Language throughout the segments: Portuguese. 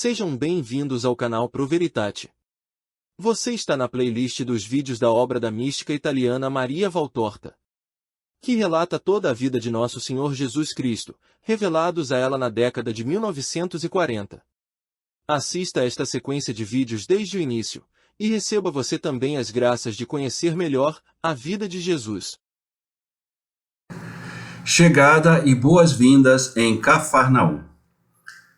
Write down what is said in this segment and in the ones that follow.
Sejam bem-vindos ao canal Pro Veritate. Você está na playlist dos vídeos da obra da mística italiana Maria Valtorta, que relata toda a vida de Nosso Senhor Jesus Cristo, revelados a ela na década de 1940. Assista a esta sequência de vídeos desde o início, e receba você também as graças de conhecer melhor a vida de Jesus. Chegada e boas-vindas em Cafarnaum.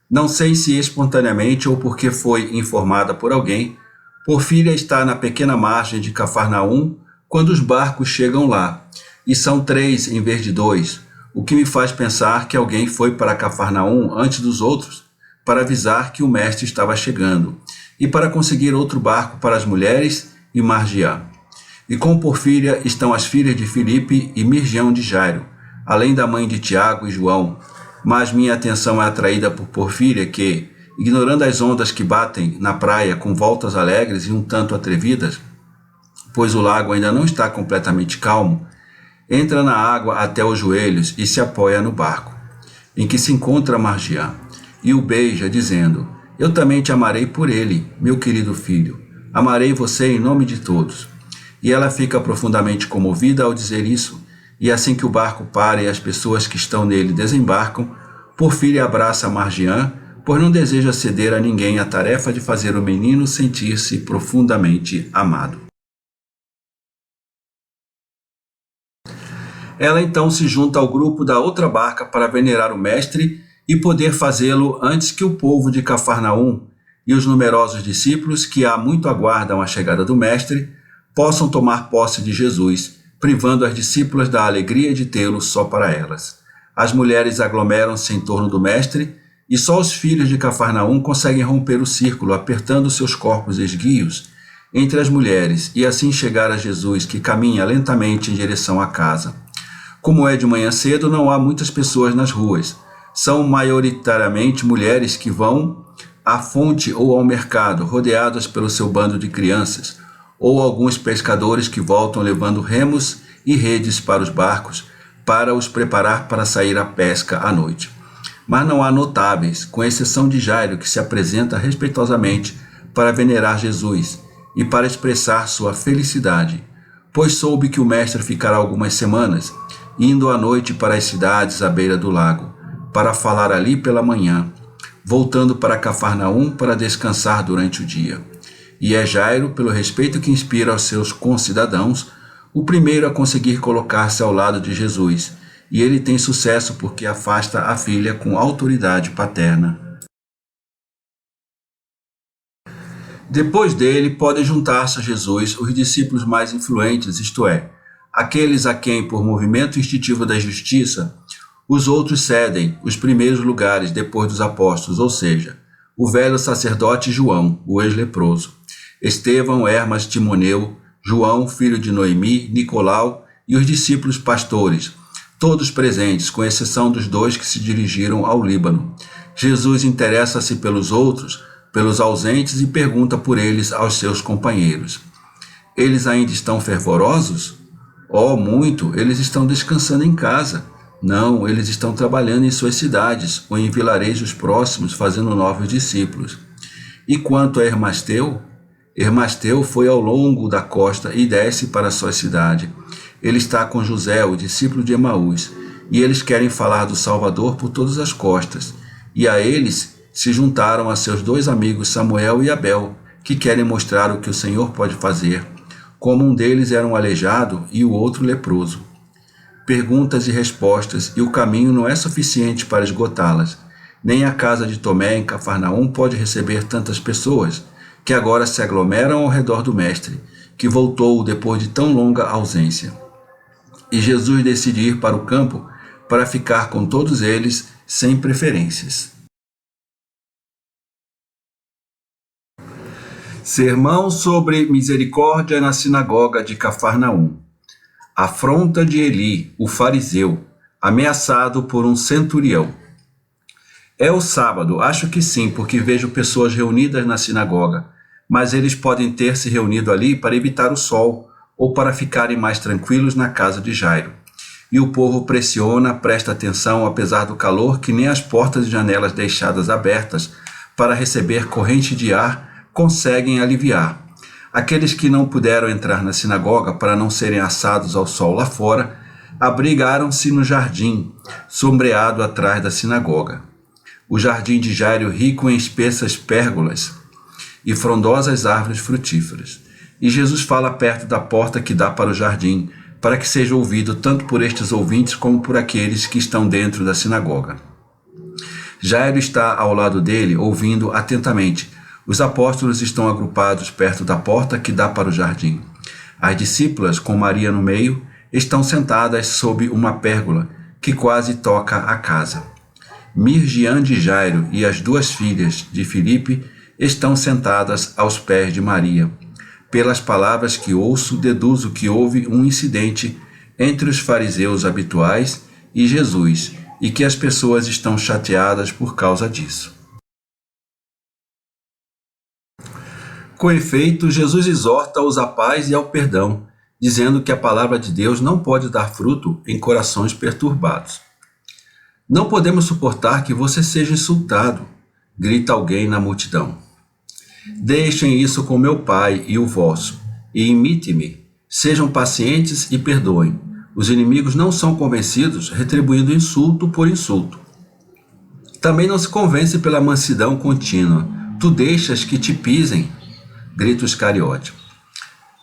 Não sei se espontaneamente ou porque foi informada por alguém, Porfíria está na pequena margem de Cafarnaum quando os barcos chegam lá, e são 3 em vez de 2, o que me faz pensar que alguém foi para Cafarnaum antes dos outros para avisar que o mestre estava chegando, e para conseguir outro barco para as mulheres e Margiã. E com Porfíria estão as filhas de Filipe e Mirjão de Jairo, além da mãe de Tiago e João. Mas minha atenção é atraída por Porfíria que, ignorando as ondas que batem na praia com voltas alegres e um tanto atrevidas, pois o lago ainda não está completamente calmo, entra na água até os joelhos e se apoia no barco, em que se encontra Margiã, e o beija, dizendo: Eu também te amarei por ele, meu querido filho, amarei você em nome de todos. E ela fica profundamente comovida ao dizer isso, e assim que o barco para e as pessoas que estão nele desembarcam, Porfíria abraça Margiã, pois não deseja ceder a ninguém a tarefa de fazer o menino sentir-se profundamente amado. Ela então se junta ao grupo da outra barca para venerar o mestre e poder fazê-lo antes que o povo de Cafarnaum e os numerosos discípulos que há muito aguardam a chegada do mestre possam tomar posse de Jesus, privando as discípulas da alegria de tê-lo só para elas. As mulheres aglomeram-se em torno do mestre, e só os filhos de Cafarnaum conseguem romper o círculo, apertando seus corpos esguios entre as mulheres, e assim chegar a Jesus, que caminha lentamente em direção à casa. Como é de manhã cedo, não há muitas pessoas nas ruas. São maioritariamente mulheres que vão à fonte ou ao mercado, rodeadas pelo seu bando de crianças, ou alguns pescadores que voltam levando remos e redes para os barcos, para os preparar para sair à pesca à noite. Mas não há notáveis, com exceção de Jairo, que se apresenta respeitosamente para venerar Jesus e para expressar sua felicidade, pois soube que o mestre ficará algumas semanas, indo à noite para as cidades à beira do lago, para falar ali pela manhã, voltando para Cafarnaum para descansar durante o dia. E é Jairo, pelo respeito que inspira aos seus concidadãos, o primeiro a conseguir colocar-se ao lado de Jesus, e ele tem sucesso porque afasta a filha com autoridade paterna. Depois dele, podem juntar-se a Jesus os discípulos mais influentes, isto é, aqueles a quem, por movimento instintivo da justiça, os outros cedem os primeiros lugares depois dos apóstolos, ou seja, o velho sacerdote João, o ex-leproso, Estevão, Hermas, Timoneu, João, filho de Noemi, Nicolau e os discípulos pastores, todos presentes, com exceção dos 2 que se dirigiram ao Líbano. Jesus interessa-se pelos outros, pelos ausentes, e pergunta por eles aos seus companheiros. Eles ainda estão fervorosos? Oh, muito! Eles estão descansando em casa. Não, eles estão trabalhando em suas cidades ou em vilarejos próximos, fazendo novos discípulos. E quanto a Hermasteu? Hermasteu foi ao longo da costa e desce para sua cidade. Ele está com José, o discípulo de Emaús, e eles querem falar do Salvador por todas as costas. E a eles se juntaram a seus 2 amigos Samuel e Abel, que querem mostrar o que o Senhor pode fazer, como um deles era um aleijado e o outro leproso. Perguntas e respostas, e o caminho não é suficiente para esgotá-las. Nem a casa de Tomé, em Cafarnaum, pode receber tantas pessoas, que agora se aglomeram ao redor do Mestre, que voltou depois de tão longa ausência. E Jesus decide ir para o campo para ficar com todos eles, sem preferências. Sermão sobre misericórdia na sinagoga de Cafarnaum. Afronta de Eli, o fariseu, ameaçado por um centurião. É o sábado, acho que sim, porque vejo pessoas reunidas na sinagoga, mas eles podem ter se reunido ali para evitar o sol ou para ficarem mais tranquilos na casa de Jairo. E o povo pressiona, presta atenção, apesar do calor, que nem as portas e janelas deixadas abertas para receber corrente de ar conseguem aliviar. Aqueles que não puderam entrar na sinagoga para não serem assados ao sol lá fora, abrigaram-se no jardim, sombreado atrás da sinagoga. O jardim de Jairo rico em espessas pérgolas e frondosas árvores frutíferas. E Jesus fala perto da porta que dá para o jardim, para que seja ouvido tanto por estes ouvintes como por aqueles que estão dentro da sinagoga. Jairo está ao lado dele, ouvindo atentamente. Os apóstolos estão agrupados perto da porta que dá para o jardim. As discípulas, com Maria no meio, estão sentadas sob uma pérgola que quase toca a casa. Mirgiã de Jairo e as 2 filhas de Filipe estão sentadas aos pés de Maria. Pelas palavras que ouço, deduzo que houve um incidente entre os fariseus habituais e Jesus, e que as pessoas estão chateadas por causa disso. Com efeito, Jesus exorta-os à paz e ao perdão, dizendo que a palavra de Deus não pode dar fruto em corações perturbados. Não podemos suportar que você seja insultado, grita alguém na multidão. Deixem isso com meu Pai e o vosso, e imite-me. Sejam pacientes e perdoem. Os inimigos não são convencidos, retribuindo insulto por insulto. Também não se convence pela mansidão contínua. Tu deixas que te pisem, grita o Iscariote.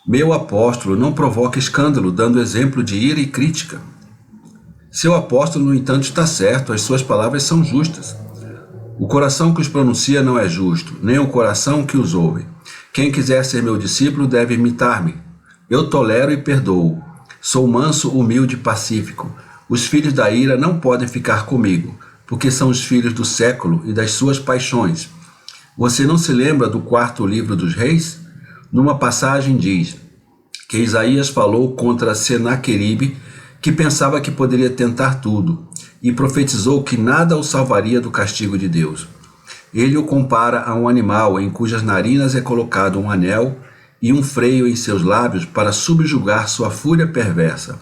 Meu apóstolo não provoca escândalo, dando exemplo de ira e crítica. Seu apóstolo, no entanto, está certo, as suas palavras são justas. O coração que os pronuncia não é justo, nem o coração que os ouve. Quem quiser ser meu discípulo deve imitar-me. Eu tolero e perdoo. Sou manso, humilde e pacífico. Os filhos da ira não podem ficar comigo, porque são os filhos do século e das suas paixões. Você não se lembra do 4º livro dos Reis? Numa passagem diz que Isaías falou contra Senaqueribe, que pensava que poderia tentar tudo, e profetizou que nada o salvaria do castigo de Deus. Ele o compara a um animal em cujas narinas é colocado um anel e um freio em seus lábios para subjugar sua fúria perversa.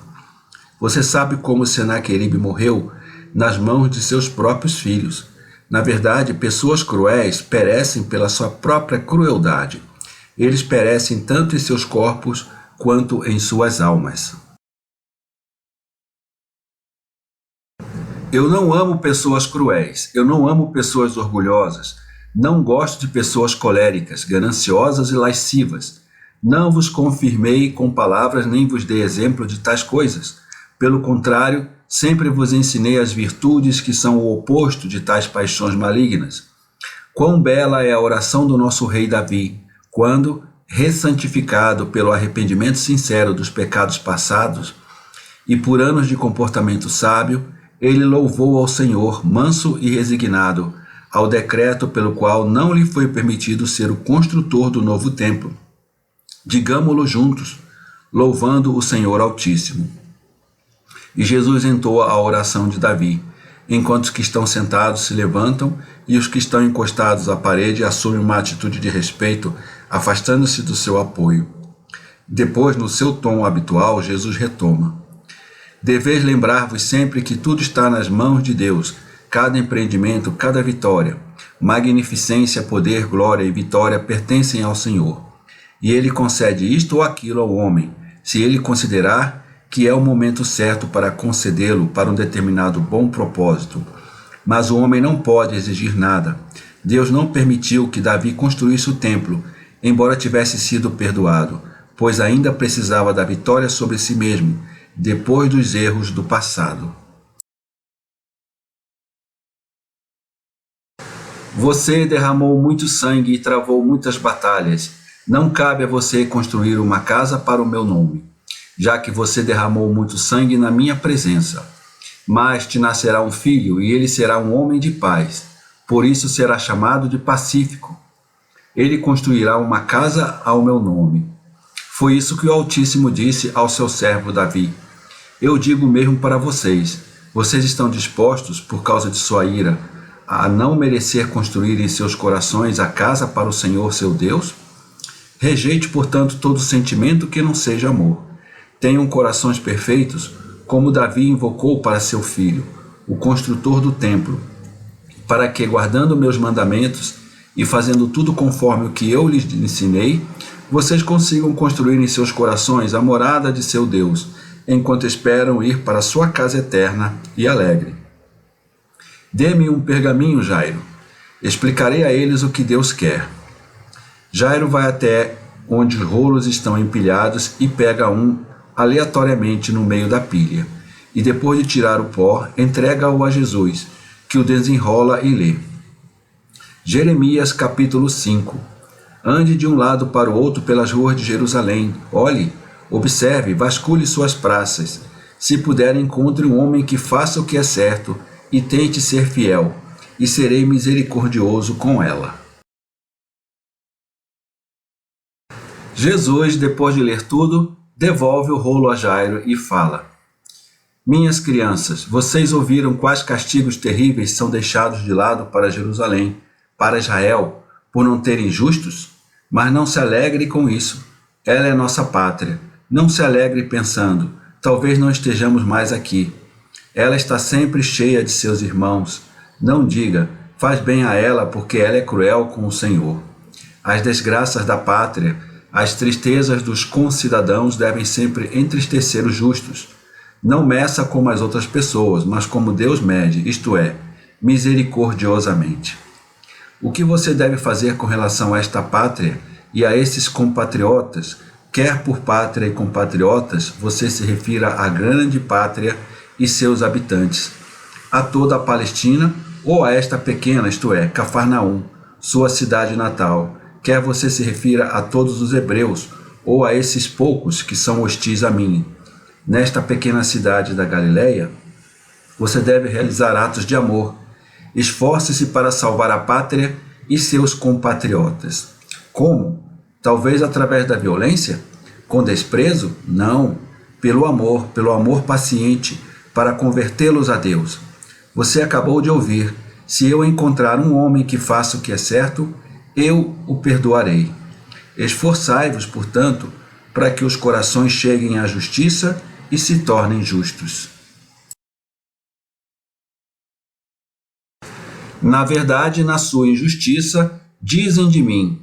Você sabe como Senaqueribe morreu? Nas mãos de seus próprios filhos. Na verdade, pessoas cruéis perecem pela sua própria crueldade. Eles perecem tanto em seus corpos quanto em suas almas. Eu não amo pessoas cruéis, eu não amo pessoas orgulhosas, não gosto de pessoas coléricas, gananciosas e lascivas. Não vos confirmei com palavras nem vos dei exemplo de tais coisas. Pelo contrário, sempre vos ensinei as virtudes que são o oposto de tais paixões malignas. Quão bela é a oração do nosso rei Davi, quando, ressantificado pelo arrependimento sincero dos pecados passados e por anos de comportamento sábio, ele louvou ao Senhor, manso e resignado, ao decreto pelo qual não lhe foi permitido ser o construtor do novo templo. Digamo-lo juntos, louvando o Senhor Altíssimo. E Jesus entoa a oração de Davi, enquanto os que estão sentados se levantam e os que estão encostados à parede assumem uma atitude de respeito, afastando-se do seu apoio. Depois, no seu tom habitual, Jesus retoma. Deveis lembrar-vos sempre que tudo está nas mãos de Deus, cada empreendimento, cada vitória. Magnificência, poder, glória e vitória pertencem ao Senhor. E Ele concede isto ou aquilo ao homem, se ele considerar que é o momento certo para concedê-lo para um determinado bom propósito. Mas o homem não pode exigir nada. Deus não permitiu que Davi construísse o templo, embora tivesse sido perdoado, pois ainda precisava da vitória sobre si mesmo, depois dos erros do passado. Você derramou muito sangue e travou muitas batalhas. Não cabe a você construir uma casa para o meu nome, já que você derramou muito sangue na minha presença. Mas te nascerá um filho, e ele será um homem de paz. Por isso será chamado de Pacífico. Ele construirá uma casa ao meu nome. Foi isso que o Altíssimo disse ao seu servo Davi. Eu digo mesmo para vocês: vocês estão dispostos, por causa de sua ira, a não merecer construir em seus corações a casa para o Senhor seu Deus? Rejeite, portanto, todo sentimento que não seja amor. Tenham corações perfeitos, como Davi invocou para seu filho, o construtor do templo, para que, guardando meus mandamentos e fazendo tudo conforme o que eu lhes ensinei, vocês consigam construir em seus corações a morada de seu Deus, enquanto esperam ir para sua casa eterna e alegre. Dê-me um pergaminho, Jairo. Explicarei a eles o que Deus quer. Jairo vai até onde os rolos estão empilhados e pega um aleatoriamente no meio da pilha, e depois de tirar o pó, entrega-o a Jesus, que o desenrola e lê. Jeremias capítulo 5. Ande de um lado para o outro pelas ruas de Jerusalém. Olhe, observe, vasculhe suas praças. Se puder, encontre um homem que faça o que é certo e tente ser fiel, e serei misericordioso com ela. Jesus, depois de ler tudo, devolve o rolo a Jairo e fala: Minhas crianças, vocês ouviram quais castigos terríveis são deixados de lado para Jerusalém, para Israel, por não terem justos? Mas não se alegre com isso. Ela é nossa pátria. Não se alegre pensando: talvez não estejamos mais aqui. Ela está sempre cheia de seus irmãos. Não diga: faz bem a ela, porque ela é cruel com o Senhor. As desgraças da pátria, as tristezas dos concidadãos devem sempre entristecer os justos. Não meça como as outras pessoas, mas como Deus mede, isto é, misericordiosamente. O que você deve fazer com relação a esta pátria e a esses compatriotas, quer por pátria e compatriotas, você se refira à grande pátria e seus habitantes, a toda a Palestina ou a esta pequena, isto é, Cafarnaum, sua cidade natal, quer você se refira a todos os hebreus ou a esses poucos que são hostis a mim. Nesta pequena cidade da Galileia, você deve realizar atos de amor. Esforce-se para salvar a pátria e seus compatriotas. Como? Talvez através da violência? Com desprezo? Não. Pelo amor paciente, para convertê-los a Deus. Você acabou de ouvir: se eu encontrar um homem que faça o que é certo, eu o perdoarei. Esforçai-vos, portanto, para que os corações cheguem à justiça e se tornem justos. Na verdade, na sua injustiça, dizem de mim: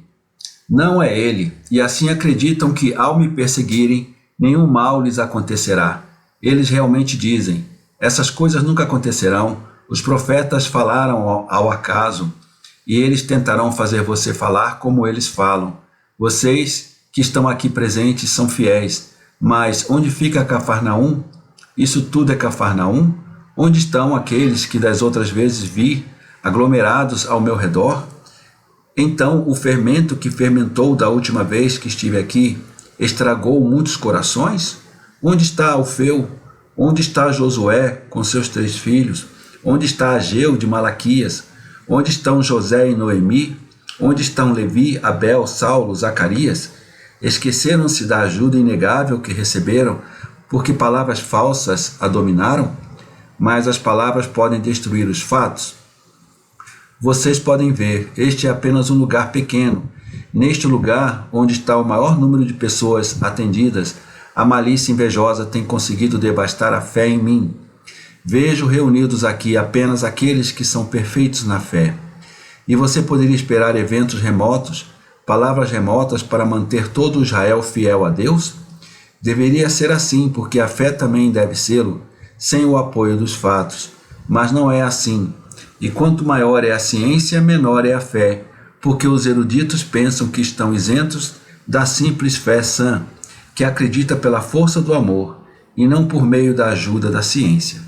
não é ele, e assim acreditam que, ao me perseguirem, nenhum mal lhes acontecerá. Eles realmente dizem: essas coisas nunca acontecerão, os profetas falaram ao acaso, e eles tentarão fazer você falar como eles falam. Vocês que estão aqui presentes são fiéis, mas onde fica Cafarnaum? Isso tudo é Cafarnaum? Onde estão aqueles que das outras vezes vi, aglomerados ao meu redor? Então o fermento que fermentou da última vez que estive aqui estragou muitos corações? Onde está Alfeu? Onde está Josué com seus 3 filhos? Onde está Ageu de Malaquias? Onde estão José e Noemi? Onde estão Levi, Abel, Saulo, Zacarias? Esqueceram-se da ajuda inegável que receberam, porque palavras falsas a dominaram? Mas as palavras podem destruir os fatos. Vocês podem ver, este é apenas um lugar pequeno. Neste lugar, onde está o maior número de pessoas atendidas, a malícia invejosa tem conseguido devastar a fé em mim. Vejo reunidos aqui apenas aqueles que são perfeitos na fé. E você poderia esperar eventos remotos, palavras remotas para manter todo Israel fiel a Deus? Deveria ser assim, porque a fé também deve sê-lo, sem o apoio dos fatos. Mas não é assim. E quanto maior é a ciência, menor é a fé, porque os eruditos pensam que estão isentos da simples fé sã, que acredita pela força do amor e não por meio da ajuda da ciência.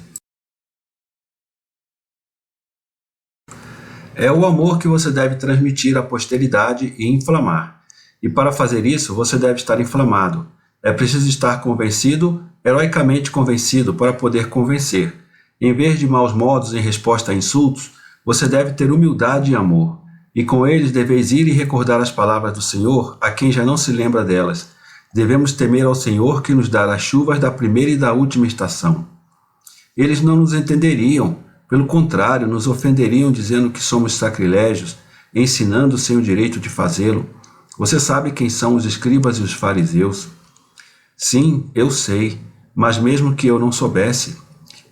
É o amor que você deve transmitir à posteridade e inflamar. E para fazer isso, você deve estar inflamado. É preciso estar convencido, heroicamente convencido, para poder convencer. Em vez de maus modos em resposta a insultos, você deve ter humildade e amor. E com eles deveis ir e recordar as palavras do Senhor, a quem já não se lembra delas. Devemos temer ao Senhor que nos dá as chuvas da primeira e da última estação. Eles não nos entenderiam, pelo contrário, nos ofenderiam dizendo que somos sacrilégios, ensinando sem o direito de fazê-lo. Você sabe quem são os escribas e os fariseus? Sim, eu sei, mas mesmo que eu não soubesse,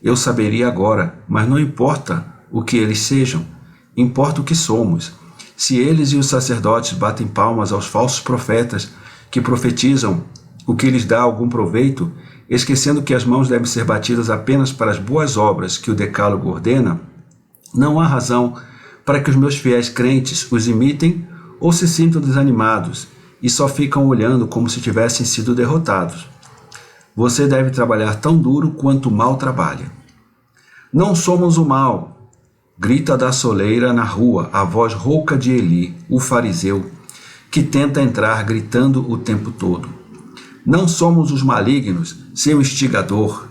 eu saberia agora, mas não importa o que eles sejam, importa o que somos. Se eles e os sacerdotes batem palmas aos falsos profetas que profetizam o que lhes dá algum proveito, esquecendo que as mãos devem ser batidas apenas para as boas obras que o Decálogo ordena, não há razão para que os meus fiéis crentes os imitem ou se sintam desanimados e só ficam olhando como se tivessem sido derrotados. Você deve trabalhar tão duro quanto o mal trabalha. Não somos o mal, grita da soleira na rua a voz rouca de Eli, o fariseu, que tenta entrar gritando o tempo todo. Não somos os malignos, seu instigador.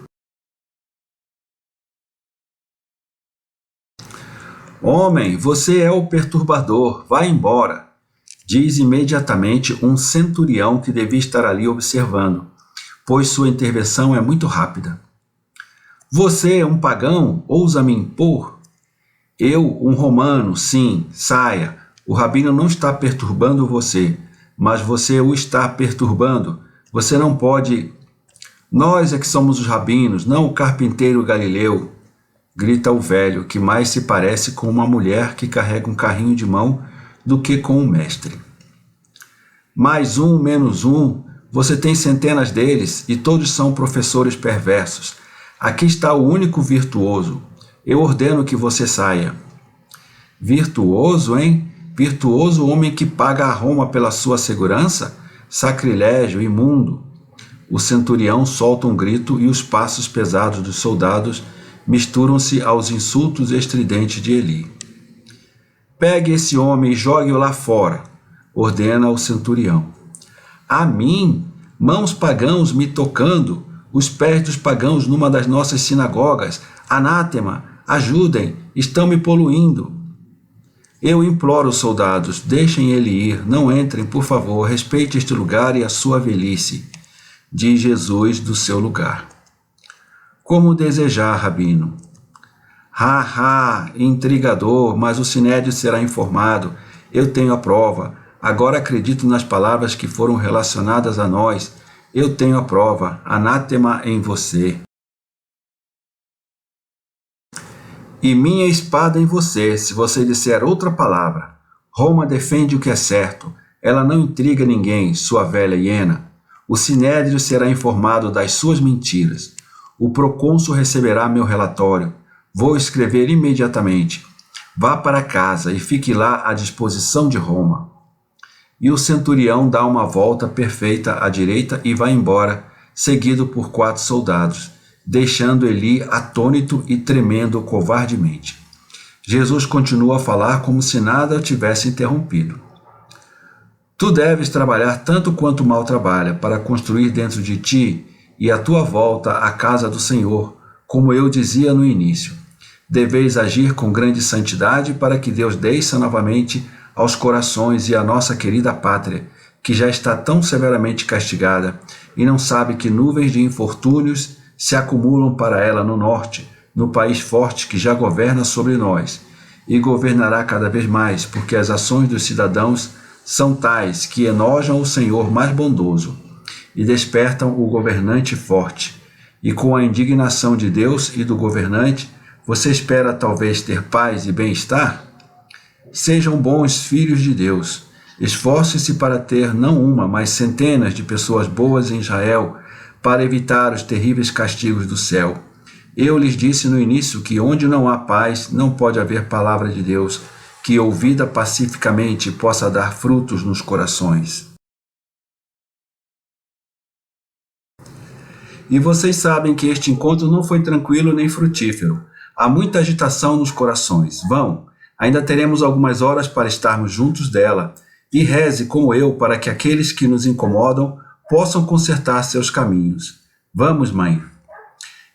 Homem, você é o perturbador, vá embora, diz imediatamente um centurião que devia estar ali observando, pois sua intervenção é muito rápida. Você, um pagão, ousa me impor? Eu, um romano, sim, saia. O rabino não está perturbando você, mas você o está perturbando. Você não pode... Nós é que somos os rabinos, não o carpinteiro galileu, grita o velho, que mais se parece com uma mulher que carrega um carrinho de mão do que com um mestre. Mais um, menos um, você tem centenas deles e todos são professores perversos. Aqui está o único virtuoso. Eu ordeno que você saia. Virtuoso, hein? Virtuoso o homem que paga a Roma pela sua segurança? Sacrilégio, imundo. O centurião solta um grito e os passos pesados dos soldados misturam-se aos insultos estridentes de Eli. Pegue esse homem e jogue-o lá fora, ordena o centurião. A mim, mãos pagãos me tocando, os pés dos pagãos numa das nossas sinagogas, anátema, ajudem, estão me poluindo. Eu imploro, soldados, deixem ele ir, não entrem, por favor, respeite este lugar e a sua velhice, diz Jesus do seu lugar. Como desejar, rabino? Intrigador, mas o sinédrio será informado, eu tenho a prova, agora acredito nas palavras que foram relacionadas a nós, eu tenho a prova, anátema em você. E minha espada em você, se você disser outra palavra. Roma defende o que é certo, ela não intriga ninguém, sua velha hiena. O sinédrio será informado das suas mentiras. O procônsul receberá meu relatório. Vou escrever imediatamente. Vá para casa e fique lá à disposição de Roma. E o centurião dá uma volta perfeita à direita e vai embora, seguido por 4 soldados, deixando Eli atônito e tremendo covardemente. Jesus continua a falar como se nada o tivesse interrompido. Tu deves trabalhar tanto quanto o mal trabalha, para construir dentro de ti e à tua volta a casa do Senhor, como eu dizia no início. Deveis agir com grande santidade para que Deus desça novamente aos corações e à nossa querida pátria, que já está tão severamente castigada e não sabe que nuvens de infortúnios se acumulam para ela no norte, no país forte que já governa sobre nós, e governará cada vez mais, porque as ações dos cidadãos são tais que enojam o Senhor mais bondoso e despertam o governante forte. E com a indignação de Deus e do governante, você espera talvez ter paz e bem-estar? Sejam bons filhos de Deus. Esforce-se para ter não uma, mas centenas de pessoas boas em Israel, para evitar os terríveis castigos do céu. Eu lhes disse no início que onde não há paz, não pode haver palavra de Deus, que ouvida pacificamente possa dar frutos nos corações. E vocês sabem que este encontro não foi tranquilo nem frutífero. Há muita agitação nos corações. Vão, ainda teremos algumas horas para estarmos juntos dela. E reze como eu para que aqueles que nos incomodam possam consertar seus caminhos. Vamos, mãe.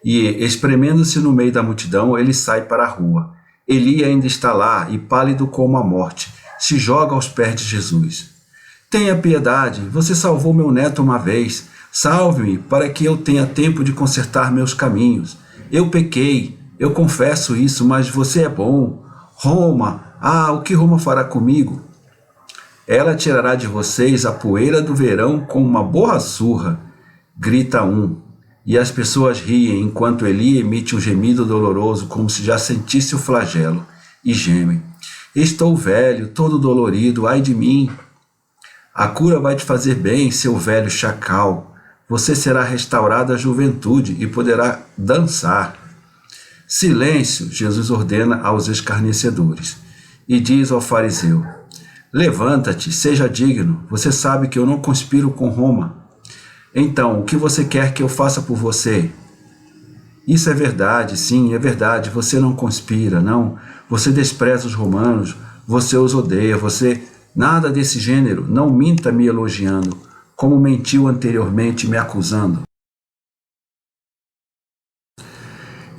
E, espremendo-se no meio da multidão, ele sai para a rua. Eli ainda está lá e, pálido como a morte, se joga aos pés de Jesus. Tenha piedade, você salvou meu neto uma vez. Salve-me para que eu tenha tempo de consertar meus caminhos. Eu pequei, eu confesso isso, mas você é bom. Roma, o que Roma fará comigo? Ela tirará de vocês a poeira do verão com uma boa surra, grita um. E as pessoas riem enquanto Eli emite um gemido doloroso, como se já sentisse o flagelo, e geme. Estou velho, todo dolorido, ai de mim. A cura vai te fazer bem, seu velho chacal. Você será restaurado à juventude e poderá dançar. Silêncio, Jesus ordena aos escarnecedores. E diz ao fariseu: levanta-te, seja digno, você sabe que eu não conspiro com Roma. Então, o que você quer que eu faça por você? Isso é verdade, sim, é verdade, você não conspira, não. Você despreza os romanos, você os odeia, você... Nada desse gênero, não minta me elogiando, como mentiu anteriormente me acusando.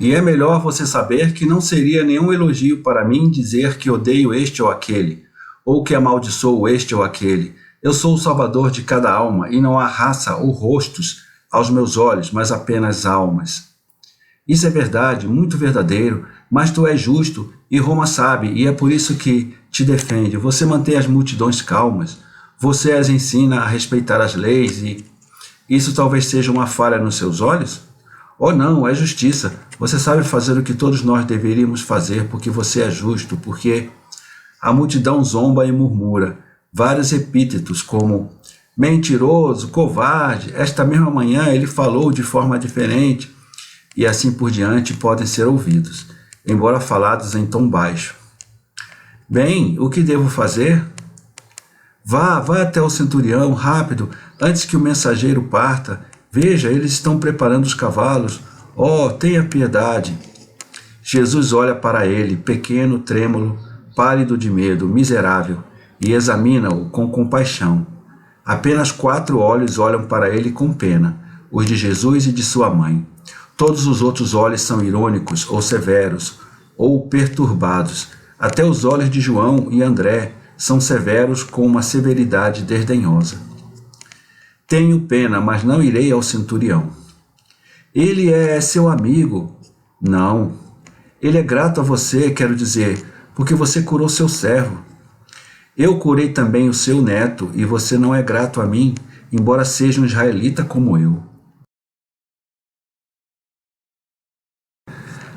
E é melhor você saber que não seria nenhum elogio para mim dizer que odeio este ou aquele, ou que amaldiçoo este ou aquele. Eu sou o salvador de cada alma, e não há raça ou rostos aos meus olhos, mas apenas almas. Isso é verdade, muito verdadeiro, mas tu és justo, e Roma sabe, e é por isso que te defende. Você mantém as multidões calmas, você as ensina a respeitar as leis, e isso talvez seja uma falha nos seus olhos? Oh não, é justiça. Você sabe fazer o que todos nós deveríamos fazer, porque você é justo, porque a multidão zomba e murmura. Vários epítetos como mentiroso, covarde, esta mesma manhã ele falou de forma diferente, e assim por diante podem ser ouvidos, embora falados em tom baixo. Bem, o que devo fazer? Vá até o centurião, rápido, antes que o mensageiro parta. Veja, eles estão preparando os cavalos. Oh, tenha piedade. Jesus olha para ele, pequeno, trêmulo, pálido de medo, miserável, e examina-o com compaixão. Apenas 4 olhos olham para ele com pena, os de Jesus e de sua mãe. Todos os outros olhos são irônicos ou severos, ou perturbados. Até os olhos de João e André são severos com uma severidade desdenhosa. Tenho pena, mas não irei ao centurião. Ele é seu amigo. Não. Ele é grato a você, quero dizer, porque você curou seu servo. Eu curei também o seu neto, e você não é grato a mim, embora seja um israelita como eu.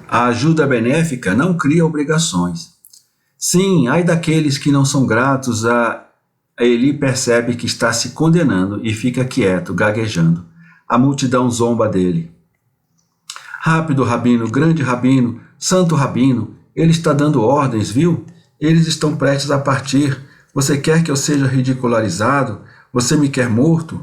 A ajuda benéfica não cria obrigações. Sim, ai daqueles que não são gratos a... Eli percebe que está se condenando e fica quieto, gaguejando. A multidão zomba dele. Rápido, rabino, grande rabino, santo rabino, ele está dando ordens, viu? Eles estão prestes a partir. Você quer que eu seja ridicularizado? Você me quer morto?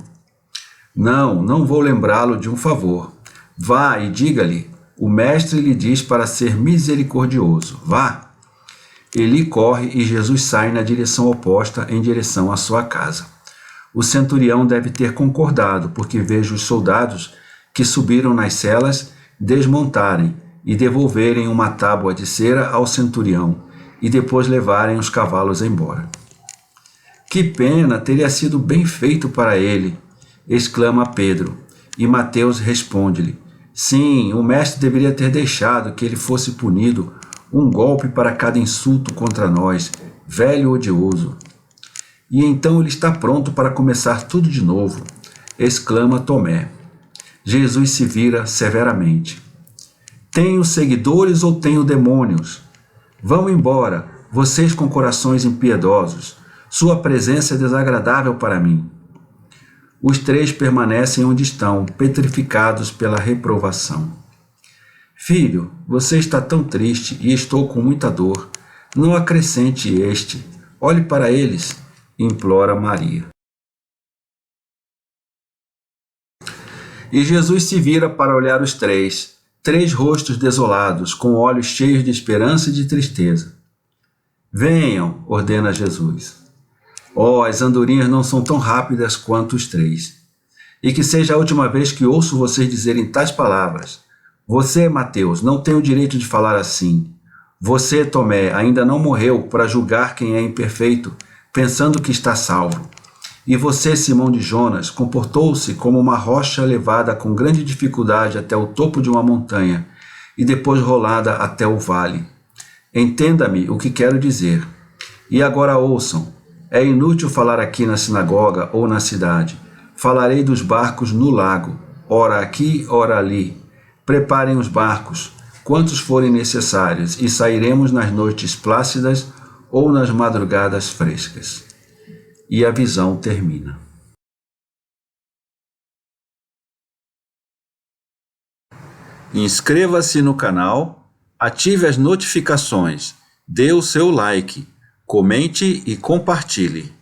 Não vou lembrá-lo de um favor. Vá e diga-lhe, o mestre lhe diz para ser misericordioso. Vá. Eli corre e Jesus sai na direção oposta, em direção à sua casa. O centurião deve ter concordado, porque vejo os soldados que subiram nas celas desmontarem e devolverem uma tábua de cera ao centurião e depois levarem os cavalos embora. Que pena, teria sido bem feito para ele, exclama Pedro, e Mateus responde-lhe, sim, o mestre deveria ter deixado que ele fosse punido, um golpe para cada insulto contra nós, velho odioso. E então ele está pronto para começar tudo de novo, exclama Tomé. Jesus se vira severamente. Tenho seguidores ou tenho demônios? Vão embora, vocês com corações impiedosos. Sua presença é desagradável para mim. Os 3 permanecem onde estão, petrificados pela reprovação. Filho, você está tão triste e estou com muita dor. Não acrescente este. Olhe para eles, implora Maria. E Jesus se vira para olhar os três rostos desolados, com olhos cheios de esperança e de tristeza. Venham, ordena Jesus. Oh, as andorinhas não são tão rápidas quanto os três. E que seja a última vez que ouço vocês dizerem tais palavras. Você, Mateus, não tem o direito de falar assim. Você, Tomé, ainda não morreu para julgar quem é imperfeito, pensando que está salvo. E você, Simão de Jonas, comportou-se como uma rocha levada com grande dificuldade até o topo de uma montanha e depois rolada até o vale. Entenda-me o que quero dizer. E agora ouçam. É inútil falar aqui na sinagoga ou na cidade. Falarei dos barcos no lago, ora aqui, ora ali. Preparem os barcos, quantos forem necessários, e sairemos nas noites plácidas ou nas madrugadas frescas. E a visão termina. Inscreva-se no canal, ative as notificações, dê o seu like, comente e compartilhe.